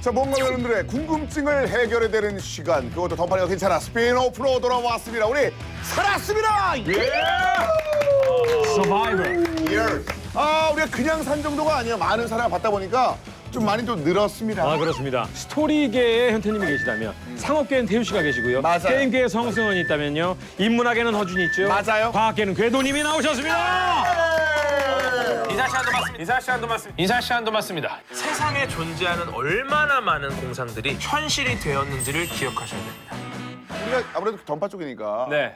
자, 뭔가 여러분들의 궁금증을 해결해드리는 시간. 그것도 던파리가 괜찮아. 스피노프로 돌아왔습니다. 우리 살았습니다. 예! 서바이벌. 예. 아, 우리가 그냥 산 정도가 아니에요. 많은 사람을 받다 보니까 좀 많이 좀 늘었습니다. 아, 그렇습니다. 스토리계에 현태님이 계시다면 상업계엔 태우 씨가 계시고요. 맞아요. 게임계에 성승원이 있다면요. 인문학계는 허준이 있죠. 맞아요. 과학계는 궤도님이 나오셨습니다. 인사 시간도 맞습니다. 세상에 존재하는 얼마나 많은 공상들이 현실이 되었는지를 기억하셔야 됩니다. 우리가 아무래도 던파 쪽이니까. 네.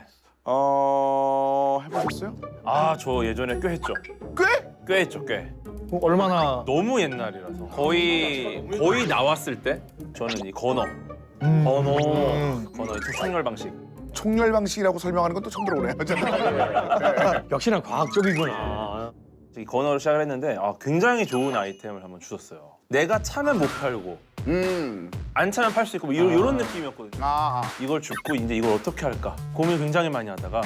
해보셨어요? 아, 저 예전에 꽤 했죠. 꽤 했죠, 꽤. 얼마나 너무 옛날이라서. 거의 나왔을 때 저는 이 건어. 건어의 총열 방식. 총열 방식이라고 설명하는 건 또 처음 들어보네요. 역시나 과학적이구나. 이 건어를 시작을 했는데 굉장히 좋은 아이템을 한번 주셨어요. 내가 차면 못 팔고 안 차면 팔 수 있고 뭐 이런 느낌이었거든요. 이걸 줍고 이제 이걸 어떻게 할까 고민을 굉장히 많이 하다가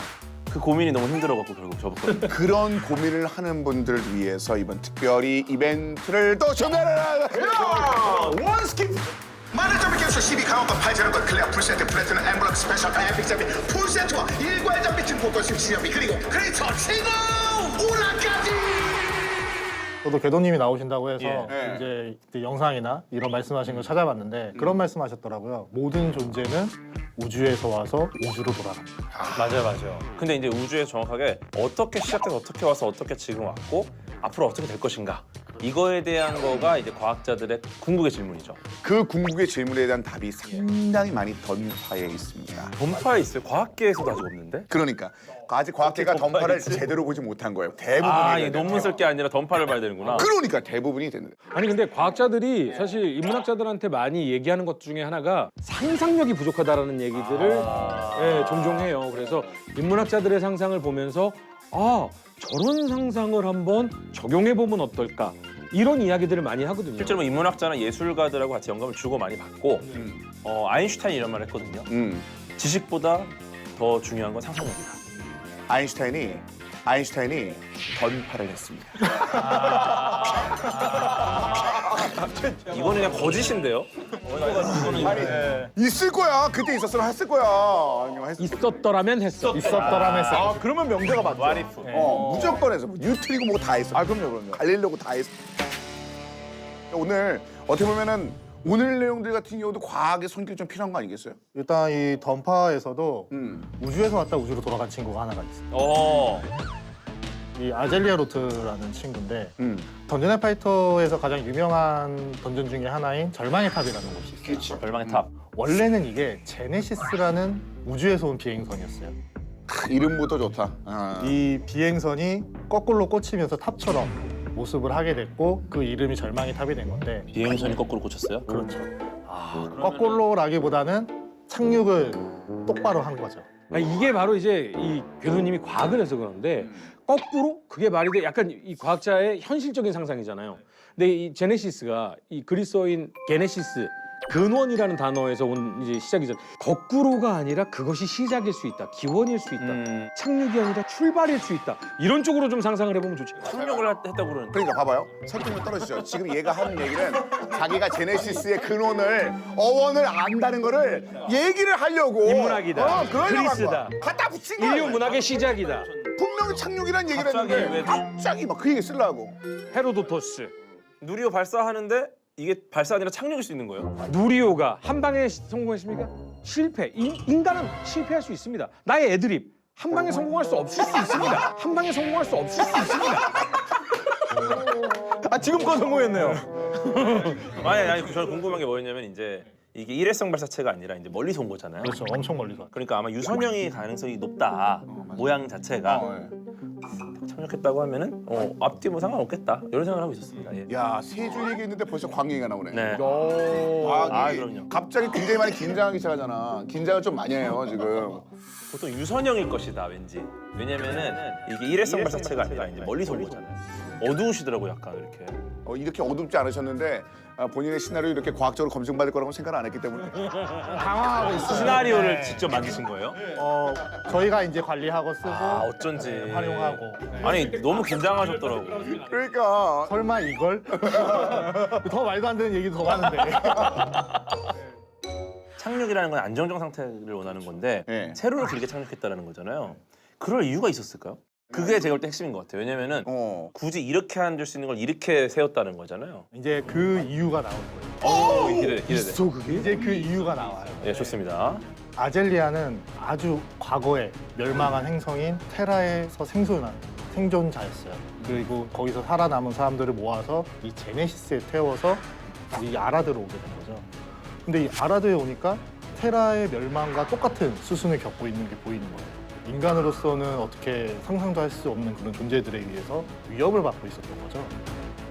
그 고민이 너무 힘들어갖고 결국 접었거든요. 그런 고민을 하는 분들을 위해서 이번 특별히 이벤트를 또 준비를 하겠습니다. 원스킨 많은 점을 기술 12강원과 8전원과 클레어 풀세트 플래티넘 엠블럭 스페셜 에픽 장비 풀세트와 일괄장 비친 복권식 시험비 그리고 크리스터 친구 우라까지. 저도 궤도님이 나오신다고 해서 예. 이제 그때 영상이나 이런 말씀하신 걸 찾아봤는데 그런 말씀하셨더라고요. 모든 존재는 우주에서 와서 우주로 돌아갑니다. 맞아요. 근데 이제 우주에 정확하게 어떻게 시작해서 어떻게 와서 어떻게 지금 왔고 앞으로 어떻게 될 것인가 이거에 대한 거가 이제 과학자들의 궁극의 질문이죠. 그 궁극의 질문에 대한 답이 상당히 많이 던파에 있습니다. 던파에 있어요. 과학계에서도 아직 없는데? 그러니까 아직 과학계가 어떻게 던파를 던파에 있지? 제대로 보지 못한 거예요. 대부분이. 이 논문 쓸 게 아니라 던파를 봐야 되는구나. 그러니까 대부분이 됐는데. 아니 근데 과학자들이 사실 인문학자들한테 많이 얘기하는 것 중에 하나가 상상력이 부족하다라는 얘기들을 예, 종종 해요. 그래서 인문학자들의 상상을 보면서 저런 상상을 한번 적용해 보면 어떨까 이런 이야기들을 많이 하거든요. 실제로 뭐 인문학자나 예술가들하고 같이 영감을 주고 많이 받고 아인슈타인이 이런 말을 했거든요. 지식보다 더 중요한 건 상상력이다. 아인슈타인이 던파를 했습니다. 이거는 그냥 거짓인데요? 있을 거야. 그때 있었으면 했을 거야. 아니면 했을 거야. 있었더라면 했어. 있었더라면 했어. 그러면 명제가 맞죠. 와리프. 무조건 해서 뭐 뉴트리고 뭐 다 했어. 그럼요. 갈릴레오고 다 했어. 오늘 어떻게 보면은 오늘 내용들 같은 경우도 과학의 손길이 좀 필요한 거 아니겠어요? 일단 이 던파에서도 우주에서 왔다 우주로 돌아간 친구가 하나가 있어요. 이 아젤리아 로트라는 친구인데 던전 앤 파이터에서 가장 유명한 던전 중에 하나인 절망의 탑이라는 곳이 있어요. 그렇지. 절망의 탑. 원래는 이게 제네시스라는 우주에서 온 비행선이었어요. 이름부터 좋다. 이 비행선이 거꾸로 꽂히면서 탑처럼 모습을 하게 됐고 그 이름이 절망의 탑이 된 건데 비행선이 거꾸로 꽂혔어요? 그렇죠. 거꾸로라기보다는 착륙을 똑바로 한 거죠. 이게 바로 이제 이 궤도님이 과학을 해서 그런데 거꾸로 그게 말이 돼 약간 이 과학자의 현실적인 상상이잖아요. 근데 이 제네시스가 이 그리스어인 게네시스 근원이라는 단어에서 온 이제 시작이죠. 거꾸로가 아니라 그것이 시작일 수 있다, 기원일 수 있다, 착륙이 아니라 출발일 수 있다. 이런 쪽으로 좀 상상을 해보면 좋지. 착륙을 했다고 그러는데. 그러니까 봐봐요. 설득력 떨어지죠. 지금 얘가 하는 얘기는 자기가 제네시스의 근원을 어원을 안다는 거를 얘기를 하려고 인문학이다. 그러려고 한 그리스다. 거야. 갖다 붙인 거야. 인류 문학의 시작이다. 분명히 착륙이라는 얘기를 갑자기 했는데 왜- 갑자기 막 그 얘기 쓰려고. 헤로도토스. 누리호 발사하는데 이게 발사 아니라 착륙일 수 있는 거예요? 누리호가 한 방에 성공했습니까? 실패. 인간은 실패할 수 있습니다. 나의 애드립. 한 방에 성공할 수 없을 수 있습니다. 한 방에 성공할 수 없을 수 있습니다. 지금껏 성공했네요. 아니 저는 궁금한 게 뭐였냐면 이제 이게 일회성 발사체가 아니라 이제 멀리서 온 거잖아요. 그렇죠. 엄청 멀리서. 그러니까 아마 유선형이 가능성이 높다. 모양 자체가 착륙했다고 하면은 앞뒤 뭐 상관없겠다 이런 생각을 하고 있었습니다. 예. 야, 세 줄 얘기했는데 벌써 광 얘기가 나오네. 네. 과학이 그럼요. 갑자기 굉장히 많이 긴장하기 시작하잖아. 긴장을 좀 많이 해요 지금. 보통 유선형일 것이다 왠지. 왜냐면은 이게 일회성 발사체가 아니라 이제 멀리서 온 거잖아요. 어두우시더라고 약간 이렇게. 이렇게 어둡지 않으셨는데 본인의 시나리오 이렇게 과학적으로 검증받을 거라고 생각 안 했기 때문에 당황하고 있어요. 시나리오를 네. 직접 만드신 거예요? 저희가 이제 관리하고 쓰고 아 어쩐지 활용하고. 아니 너무 긴장하셨더라고. 그러니까 설마 이걸? 더 말도 안 되는 얘기도 더 많은데. 착륙이라는 건 안정적 상태를 원하는 건데 네. 세로를 그렇게 착륙했다는 거잖아요. 그럴 이유가 있었을까요? 그게 제가 볼 때 핵심인 것 같아요. 왜냐면은 굳이 이렇게 앉을 수 있는 걸 이렇게 세웠다는 거잖아요. 이제 그 이유가 나올 거예요. 기대돼. 있어 그게? 이제 그 이유가 나와요. 예, 좋습니다. 아젤리아는 아주 과거에 멸망한 행성인 테라에서 생존자였어요. 그리고 거기서 살아남은 사람들을 모아서 이 제네시스에 태워서 이 아라드로 오게 된 거죠. 근데 이 아라드에 오니까 테라의 멸망과 똑같은 수순을 겪고 있는 게 보이는 거예요. 인간으로서는 어떻게 상상도 할 수 없는 그런 존재들에 의해서 위협을 받고 있었던 거죠.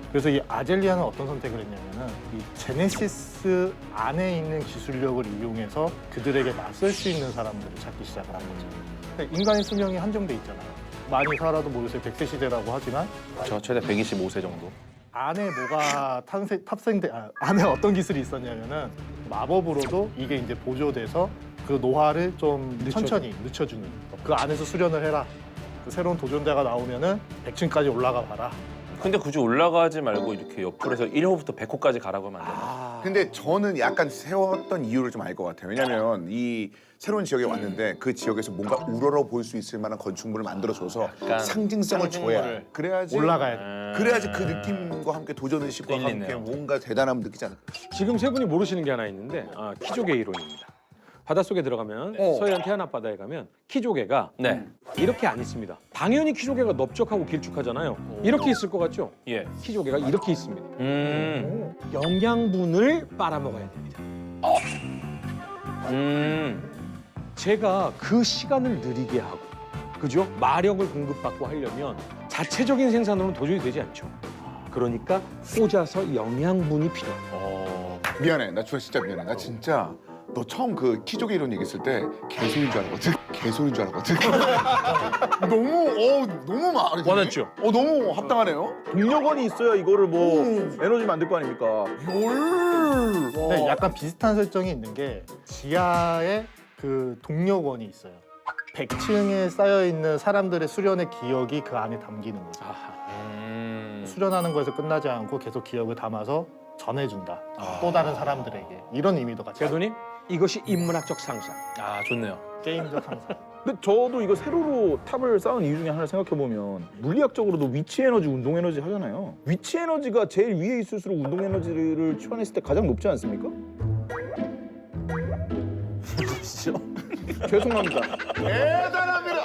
그래서 이 아젤리아는 어떤 선택을 했냐면은 이 제네시스 안에 있는 기술력을 이용해서 그들에게 맞설 수 있는 사람들을 찾기 시작을 한 거죠. 근데 인간의 수명이 한정돼 있잖아요. 많이 살아도 뭐 요새 100세 시대라고 하지만 저 최대 125세 정도. 안에 뭐가 안에 어떤 기술이 있었냐면은 마법으로도 이게 이제 보조돼서 그 노화를 좀 천천히 늦춰주는 그 안에서 수련을 해라. 그 새로운 도전자가 나오면은 100층까지 올라가 봐라. 근데 굳이 올라가지 말고 이렇게 옆으로 해서 1호부터 100호까지 가라고 하면 안 되나? 근데 저는 약간 세웠던 이유를 좀 알 것 같아요. 왜냐면 이 새로운 지역에 왔는데 그 지역에서 뭔가 우러러 볼 수 있을 만한 건축물을 만들어줘서 약간 상징성을 줘야 상징물을. 그래야지 올라가야 돼. 그래야지 그 느낌과 함께 도전의식과 일리 함께 있네요. 뭔가 대단함을 느끼지 않을까. 지금 세 분이 모르시는 게 하나 있는데 키조개 이론입니다. 바닷속에 들어가면 서해안 태안 앞바다에 가면 키조개가 네. 이렇게 안 있습니다. 당연히 키조개가 넓적하고 길쭉하잖아요. 이렇게 있을 것 같죠? 예. 키조개가 이렇게 있습니다. 영양분을 빨아먹어야 됩니다. 제가 그 시간을 느리게 하고 그죠? 마력을 공급받고 하려면 자체적인 생산으로는 도저히 되지 않죠. 그러니까 꽂아서 영양분이 필요해요. 미안해. 나 진짜 미안해. 나 진짜 너 처음 그 키조개 이론 얘기했을 때 개소리인 줄 알았거든. 개소리인 줄 알았거든. 너무 말. 원했죠? 너무 합당하네요. 동력원이 있어야 이거를 뭐 에너지 만들 거 아닙니까? 근데 약간 비슷한 설정이 있는 게 지하에 그 동력원이 있어요. 100층에 쌓여 있는 사람들의 수련의 기억이 그 안에 담기는 거죠. 수련하는 거에서 끝나지 않고 계속 기억을 담아서 전해준다. 또 다른 사람들에게 이런 의미도 같이. 제도님 이것이 인문학적 상상. 아 좋네요. 게임적 상상. 근데 저도 이거 세로로 탑을 쌓은 이유 중에 하나를 생각해보면 물리학적으로도 위치 에너지, 운동 에너지 하잖아요. 위치 에너지가 제일 위에 있을수록 운동 에너지를 추론했을 때 가장 높지 않습니까? 죄송합니다. 대단합니다.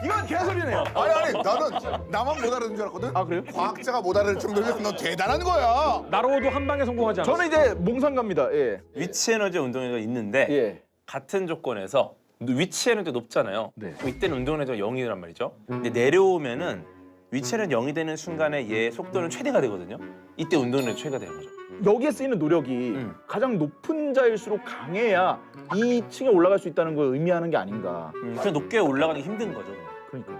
이건 개소리네요. 아니 나는 나만 못 알아듣는 줄 알았거든. 아 그래요? 과학자가 못 알아들 정도면 너 대단한 거야. 나로도 한 방에 성공하지 않았어. 저는 이제 몽상가입니다. 예. 위치 에너지, 운동 에너지가 있는데 예. 같은 조건에서 위치 에너지가 높잖아요. 네. 그럼 이때는 운동 에너지가 0이란 말이죠. 근데 내려오면은 위치 에너지 0이 되는 순간에 얘 속도는 최대가 되거든요. 이때 운동 에너지 최대가 되는 거죠. 여기에 쓰이는 노력이 가장 높은 자일수록 강해야 이 층에 올라갈 수 있다는 걸 의미하는 게 아닌가. 그냥 높게 올라가는 게 힘든 거죠. 그러니까.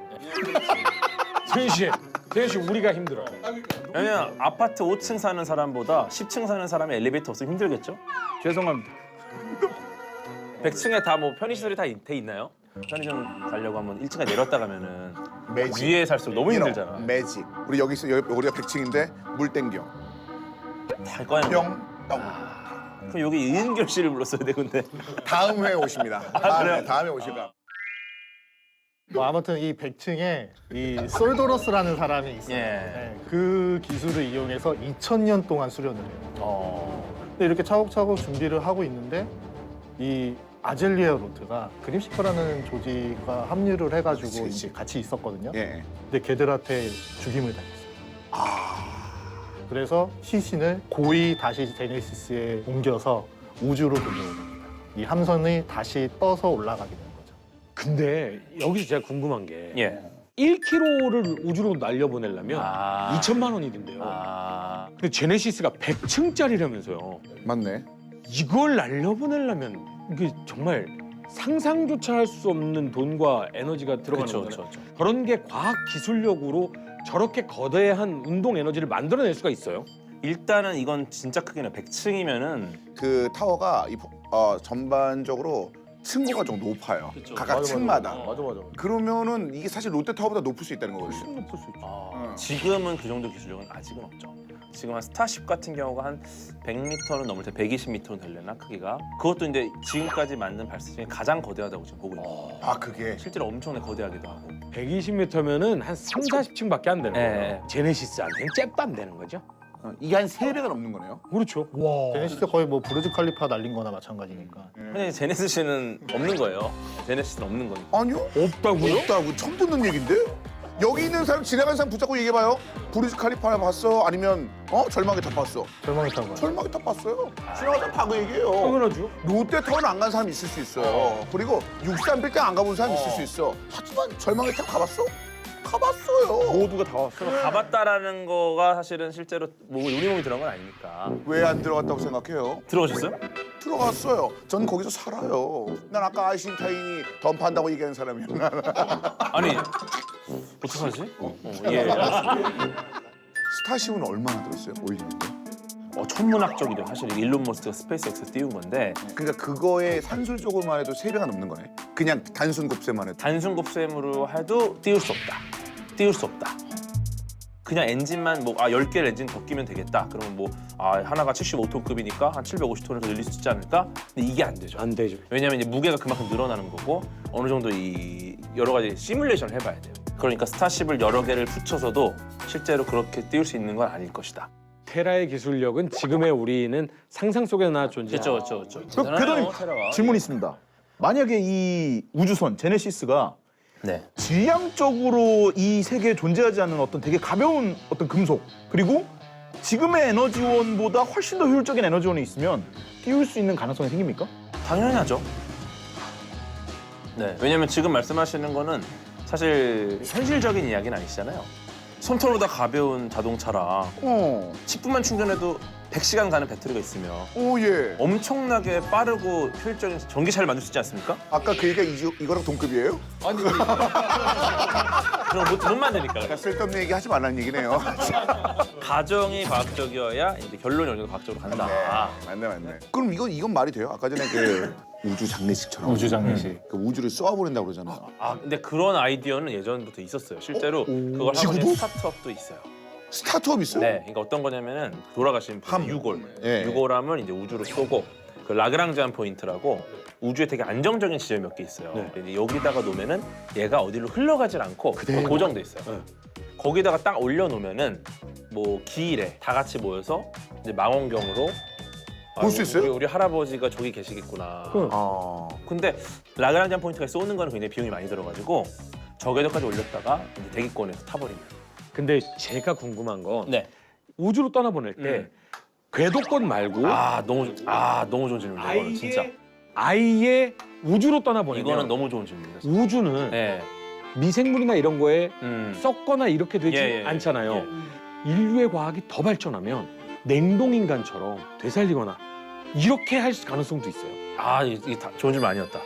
태현 씨 우리가 힘들어요. 왜냐면 아파트 5층 사는 사람보다 10층 사는 사람이 엘리베이터 없으면 힘들겠죠? 죄송합니다. 100층에 다 뭐 편의시설이 다 돼 있나요? 편의점 가려고 하면 1층에 내렸다 가면은 매직. 위에 살수록 너무 힘들잖아. 매직. 우리 여기 있어. 우리가 100층인데 물 땡겨. 다 꺼내. 뿅. 똥. 그럼 여기 이은결 씨를 불렀어야 돼 근데. 다음 회에 오십니다. 다음에 오실까. 뭐 아무튼 이 100층에 이 솔도러스라는 사람이 있어요. 예. 네, 그 기술을 이용해서 2000년 동안 수련을 해요. 근데 이렇게 차곡차곡 준비를 하고 있는데 이 아젤리아 로트가 그림시퍼라는 조직과 합류를 해가지고 그치. 이제 같이 있었거든요. 예. 근데 걔들한테 죽임을 당했어요. 그래서 시신을 고이 다시 제네시스에 옮겨서 우주로 돌려옵니다. 이 함선이 다시 떠서 올라가게 되는 거죠. 근데 여기서 제가 궁금한 게 예. 1km를 우주로 날려보내려면 2천만 원이 든대요. 근데 제네시스가 100층짜리라면서요. 맞네. 이걸 날려보내려면 이게 정말 상상조차 할 수 없는 돈과 에너지가 들어가는 그쵸, 거잖아요. 그쵸, 그런 게 과학 기술력으로 저렇게 거대한 운동 에너지를 만들어낼 수가 있어요? 일단은 이건 진짜 크기는 100층이면은 그 타워가 전반적으로 층고가 좀 높아요. 각각 층마다. 맞아. 그러면은 이게 사실 롯데타워보다 높을 수 있다는 거거든요. 높을 수 있죠. 지금은 그 정도 기술력은 아직은 없죠. 지금 한 스타쉽 같은 경우가 한 100m는 넘을 때 120m는 되려나 크기가. 그것도 이제 지금까지 만든 발사 중에 가장 거대하다고 지금 보고 있어요. 아 그게 실제로 엄청나게 거대하기도 하고. 120m면은 한 3, 40층밖에 안 되는 거예요. 네. 제네시스한테는 잽도 안 되는 거죠. 이게 한 3배가 넘는 거네요. 그렇죠. 제네시스 거의 뭐 부르즈 칼리파 날린 거나 마찬가지니까. 근데 제네시스는 없는 거예요. 제네시스는 없는 거니까. 아니요? 없다고요? 없다고 처음 듣는 얘긴데? 여기 있는 사람 지나가는 사람 붙잡고 얘기해봐요. 부르즈 칼리파 봤어? 아니면 절망의 탑 봤어? 절망의 타워. 절망의 탑 봤어요. 지나가는 사람 다 그 얘기해요. 당연하죠. 롯데타워는 안 간 사람 있을 수 있어요. 그리고 63빌딩 안 가본 사람 있을 수 있어. 하지만 절망의 탑 가봤어? 가봤어요. 모두가 다 왔어. 가봤다라는 거가 사실은 실제로 우리 몸이 들어간 건 아니니까. 왜 안 들어갔다고 생각해요? 들어오셨어요? 들어갔어요. 전 거기서 살아요. 난 아까 아이신타인이 덤판다고 얘기하는 사람이야. 아니 어떡하지? 예. 스타쉽은 얼마나 들었어요? 올리는데? 천문학적이죠. 사실 일론 머스크가 스페이스X에 띄운 건데 그러니까 그거의 산술적으로만 해도 3배가 넘는 거네. 그냥 단순 곱셈만 해도. 단순 곱셈으로 해도 띄울 수 없다. 띄울 수 없다. 그냥 엔진만 10개를 엔진 더 끼면 되겠다. 그러면 하나가 75톤급이니까 한 750톤을 더 늘릴 수 있지 않을까? 근데 이게 안 되죠. 안 되죠. 왜냐하면 이제 무게가 그만큼 늘어나는 거고 어느 정도 이 여러 가지 시뮬레이션을 해봐야 돼요. 그러니까 스타쉽을 여러 개를 붙여서도 실제로 그렇게 띄울 수 있는 건 아닐 것이다. 테라의 기술력은 지금의 우리는 상상 속에나 존재하는. 그렇죠. 궤도님 질문 있습니다. 만약에 이 우주선 제네시스가 네. 질량적으로 이 세계에 존재하지 않는 어떤 되게 가벼운 어떤 금속 그리고 지금의 에너지원보다 훨씬 더 효율적인 에너지원이 있으면 띄울 수 있는 가능성이 생깁니까? 당연하죠. 네. 왜냐면 지금 말씀하시는 거는 사실 현실적인 이야기는 아니시잖아요. 손톱보다 가벼운 자동차랑 10분만 충전해도 100시간 가는 배터리가 있으며 예. 엄청나게 빠르고 효율적인 전기차를 만들 수 있지 않습니까? 아까 그 얘기가 이거랑 동급이에요? 그럼 못 만드니까. 그러니까 쓸데없는 얘기 하지 말라는 얘기네요. 가정이 과학적이어야 이제 결론이 어느 정도 과학적으로 간다. 맞네. 그럼 이건 말이 돼요? 아까 전에 그 우주 장례식처럼. 우주 장례식. 그 우주를 쏘아버린다고 그러잖아요. 근데 그런 아이디어는 예전부터 있었어요. 실제로 그걸 하고 있는 지구도? 스타트업도 있어요. 스타트업 있어요? 네, 그러니까 어떤 거냐면은 돌아가신 분 유골, 예. 유골함을 이제 우주로 쏘고 그 라그랑지안 포인트라고 우주에 되게 안정적인 지점이 몇 개 있어요. 근데 여기다가 놓으면은 얘가 어디로 흘러가질 않고 고정돼 있어요. 거기다가 딱 올려놓으면은 기일에 다 같이 모여서 이제 망원경으로 볼 수 있어요? 우리 할아버지가 저기 계시겠구나. 근데 라그랑지안 포인트가 쏘는 거는 굉장히 비용이 많이 들어가지고 저궤도까지 올렸다가 이제 대기권에서 타버리면. 근데 제가 궁금한 건 네. 우주로 떠나보낼 때 궤도권 말고 너무 좋은 질문이에요. 이거는 진짜. 아예 우주로 떠나보내면 이거는 너무 좋은 질문이에요. 우주는 네. 미생물이나 이런 거에 음. 썩거나 이렇게 되지 예. 않잖아요. 인류의 과학이 더 발전하면 냉동인간처럼 되살리거나 이렇게 할 가능성도 있어요. 이게 다 좋은 질문 아니었다.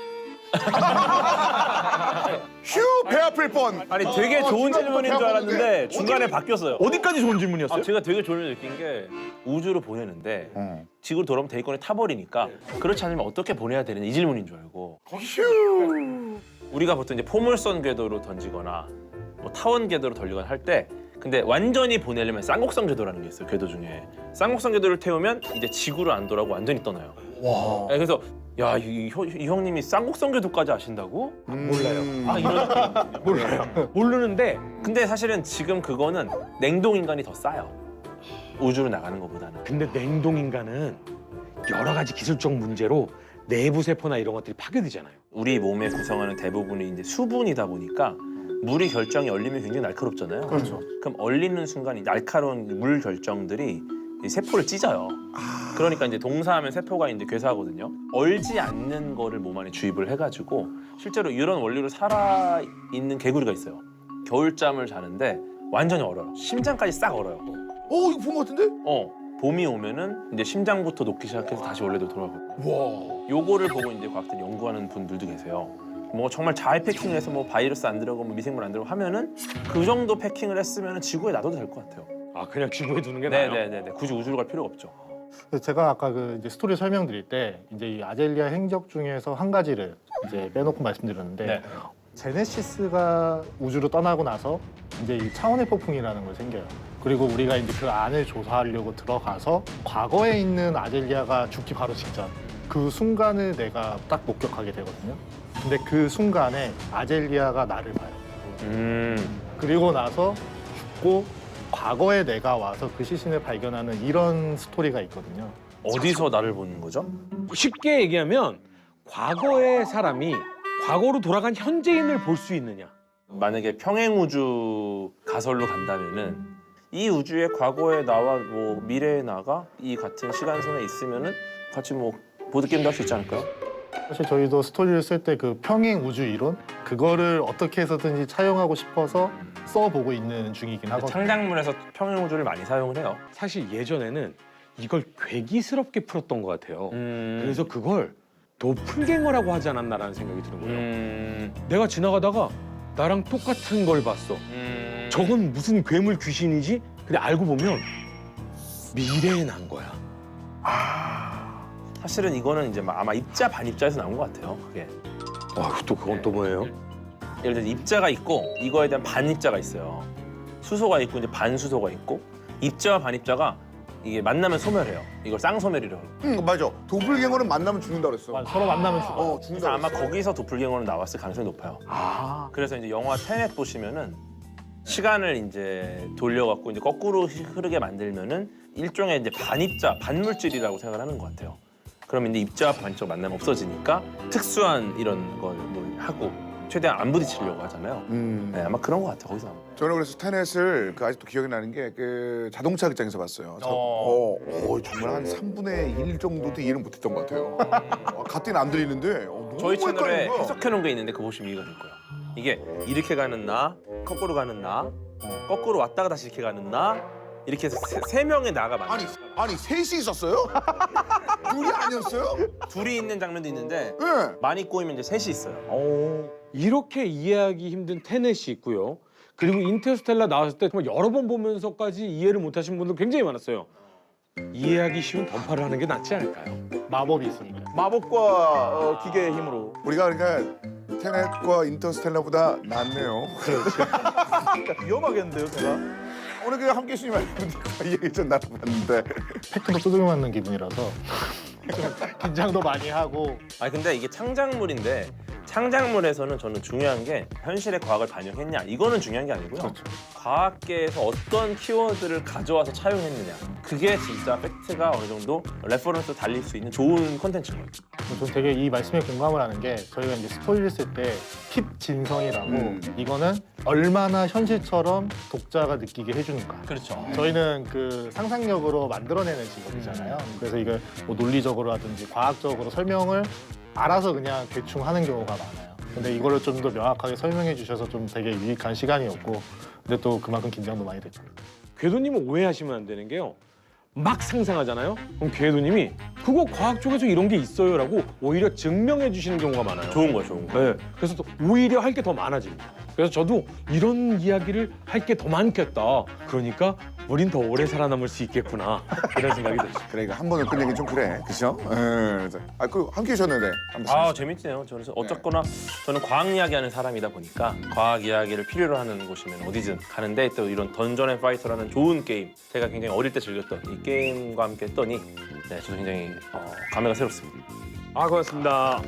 휴! 배 아플 뻔! 아니 되게 좋은 질문인 줄 알았는데 중간에 바뀌었어요. 어디까지 좋은 질문이었어요? 제가 되게 좋은 질 느낀 게 우주로 보내는데 지구로 돌아오면 대기권에 타버리니까 그렇지 않으면 어떻게 보내야 되는 이 질문인 줄 알고 우리가 보통 이제 포물선 궤도로 던지거나 타원 궤도로 던지거나 할 때 근데 완전히 보내려면 쌍곡선 궤도라는 게 있어요. 궤도 중에 쌍곡선 궤도를 태우면 이제 지구를 안 돌아오고 완전히 떠나요. 네, 그래서 이 형님이 쌍곡선 궤도까지 아신다고? 몰라요. 이런 느낌. 몰라요. 모르는데 근데 사실은 지금 그거는 냉동 인간이 더 싸요. 우주로 나가는 것보다는. 근데 냉동인간은 여러 가지 기술적 문제로 내부 세포나 이런 것들이 파괴되잖아요. 우리 몸의 구성하는 대부분이 이제 수분이다 보니까 물이 결정이 얼리면 굉장히 날카롭잖아요. 그렇죠. 그럼 얼리는 순간 이 날카로운 물 결정들이 이 세포를 찢어요. 그러니까 이제 동사하면 세포가 이제 괴사하거든요. 얼지 않는 거를 몸 안에 주입을 해가지고 실제로 이런 원리로 살아 있는 개구리가 있어요. 겨울잠을 자는데 완전히 얼어요. 심장까지 싹 얼어요. 이거 본 것 같은데? 봄이 오면은 이제 심장부터 녹기 시작해서 다시 원래대로 돌아가고. 요거를 보고 이제 과학자들 연구하는 분들도 계세요. 정말 잘 패킹을 해서 바이러스 안 들어가고 미생물 안 들어가고 하면은 그 정도 패킹을 했으면 지구에 놔둬도 될 것 같아요. 아 그냥 지구에 두는 게 나아요? 네네네. 굳이 우주로 갈 필요가 없죠. 그래서 제가 아까 그 이제 스토리 설명드릴 때 이제 이 아젤리아 행적 중에서 한 가지를 이제 빼놓고 말씀드렸는데 네. 제네시스가 우주로 떠나고 나서 이제 이 차원의 폭풍이라는 걸 생겨요. 그리고 우리가 이제 그 안을 조사하려고 들어가서 과거에 있는 아젤리아가 죽기 바로 직전 그 순간을 내가 딱 목격하게 되거든요. 근데 그 순간에 아젤리아가 나를 봐요. 그리고 나서 죽고 과거에 내가 와서 그 시신을 발견하는 이런 스토리가 있거든요. 어디서 나를 보는 거죠? 쉽게 얘기하면 과거의 사람이 과거로 돌아간 현재인을 볼 수 있느냐. 만약에 평행우주 가설로 간다면은 이 우주의 과거에 나와 뭐 미래에 나가 이 같은 시간선에 있으면은 같이 뭐 보드게임도 할 수 있지 않을까요? 사실 저희도 스토리를 쓸 때 그 평행 우주 이론 그거를 어떻게 해서든지 차용하고 싶어서 써보고 있는 중이긴 하거든요. 창작물에서 평행우주를 많이 사용을 해요. 사실 예전에는 이걸 괴기스럽게 풀었던 것 같아요. 그래서 그걸 도플갱어라고 하지 않았나라는 생각이 드는 거예요. 내가 지나가다가 나랑 똑같은 걸 봤어. 저건 무슨 괴물 귀신이지? 근데 알고 보면 미래에 난 거야. 사실은 이거는 이제 아마 입자 반입자에서 나온 것 같아요. 그게 또 그건 또 뭐예요? 예를 들어 입자가 있고 이거에 대한 반입자가 있어요. 수소가 있고 이제 반수소가 있고 입자와 반입자가 이게 만나면 소멸해요. 이걸 쌍소멸이라고 해요. 맞아. 도플갱어는 만나면 죽는다 그랬어. 서로 만나면 죽어. 죽는다. 그래서 아마 그랬어. 거기서 도플갱어는 나왔을 가능성이 높아요. 그래서 이제 영화 테넷 보시면은 시간을 이제 돌려갖고 이제 거꾸로 흐르게 만들면은 일종의 이제 반입자, 반물질이라고 생각을 하는 것 같아요. 그러면 이제 입자와 반입자가 만나면 없어지니까 특수한 이런 걸 뭘 하고 최대한 안 부딪히려고 하잖아요. 네, 아마 그런 것 같아요. 거기서 나온 거. 저는 그래서 테넷을 아직도 기억이 나는 게 그 자동차 극장에서 봤어요. 정말 한 3분의 1 정도도 이해를 못했던 것 같아요. 갓디는 안 들리는데 너무 저희 채널에 헷갈리는 거야. 해석해놓은 게 있는데 그거 보시면 이해가 될 거예요. 이게 이렇게 가는 나, 거꾸로 가는 나, 거꾸로 왔다가 다시 이렇게 가는 나, 이렇게 해서 세 명의 나가 많아요. 아니 셋이 있었어요? 둘이 아니었어요? 둘이 있는 장면도 있는데 네. 많이 꼬이면 이제 셋이 있어요. 이렇게 이해하기 힘든 테넷이 있고요. 그리고 인터스텔라 나왔을 때 정말 여러 번 보면서까지 이해를 못하신 분들 굉장히 많았어요. 이해하기 쉬운 던파를 하는 게 낫지 않을까요? 마법이 있습니다. 마법과 기계의 힘으로. 우리가 그러니까 테넷과 인터스텔라보다 낫네요. 위험하겠는데요, 제가? 오늘 그 함께 해주신 말씀들 얘기 좀 나눠봤는데 팩트로 두들겨 맞는 기분이라서 좀 긴장도 많이 하고 아니 근데 이게 창작물인데 창작물에서는 저는 중요한 게 현실의 과학을 반영했냐 이거는 중요한 게 아니고요. 과학계에서 어떤 키워드를 가져와서 차용했느냐 그게 진짜 팩트가 어느 정도 레퍼런스 달릴 수 있는 좋은 콘텐츠인 거예요. 저는 되게 이 말씀에 공감을 하는 게 저희가 이제 스토리를 쓸 때 킵 진성이라고 이거는 얼마나 현실처럼 독자가 느끼게 해주는가. 그렇죠. 저희는 그 상상력으로 만들어내는 직업이잖아요. 그래서 이걸 뭐 논리적으로 하든지 과학적으로 설명을 알아서 그냥 대충 하는 경우가 많아요. 근데 이거를 좀 더 명확하게 설명해 주셔서 좀 되게 유익한 시간이었고 근데 또 그만큼 긴장도 많이 됐고. 궤도님은 오해하시면 안 되는 게요. 막 상상하잖아요. 그럼 궤도님이 그거 과학 쪽에서 이런 게 있어요라고 오히려 증명해 주시는 경우가 많아요. 좋은 거야, 좋은 거. 네. 그래서 또 오히려 할 게 더 많아집니다. 그래서 저도 이런 이야기를 할 게 더 많겠다. 그러니까 우린 더 오래 살아남을 수 있겠구나. 이런 생각이 들었어요. 그래 이거 한 번에 끝내긴 좀 그래, 그죠? 그 함께 해주셨는데 아 재밌네요. 그래서 어쨌거나 저는 과학 이야기하는 사람이다 보니까 과학 이야기를 필요로 하는 곳이면 어디든 가는데 또 이런 던전 앤 파이터라는 좋은 게임 제가 굉장히 어릴 때 즐겼던 이 게임과 함께 했더니 네, 저도 굉장히 감회가 새롭습니다. 아 고맙습니다.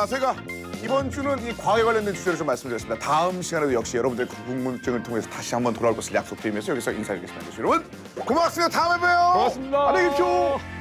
제가 이번 주는 이 과학에 관련된 주제를 좀 말씀드렸습니다. 다음 시간에도 역시 여러분들의 궁금증을 통해서 다시 한번 돌아올 것을 약속드리면서 여기서 인사드리겠습니다. 여러분 고맙습니다. 다음에 봬요. 고맙습니다. 안녕히 계십시오.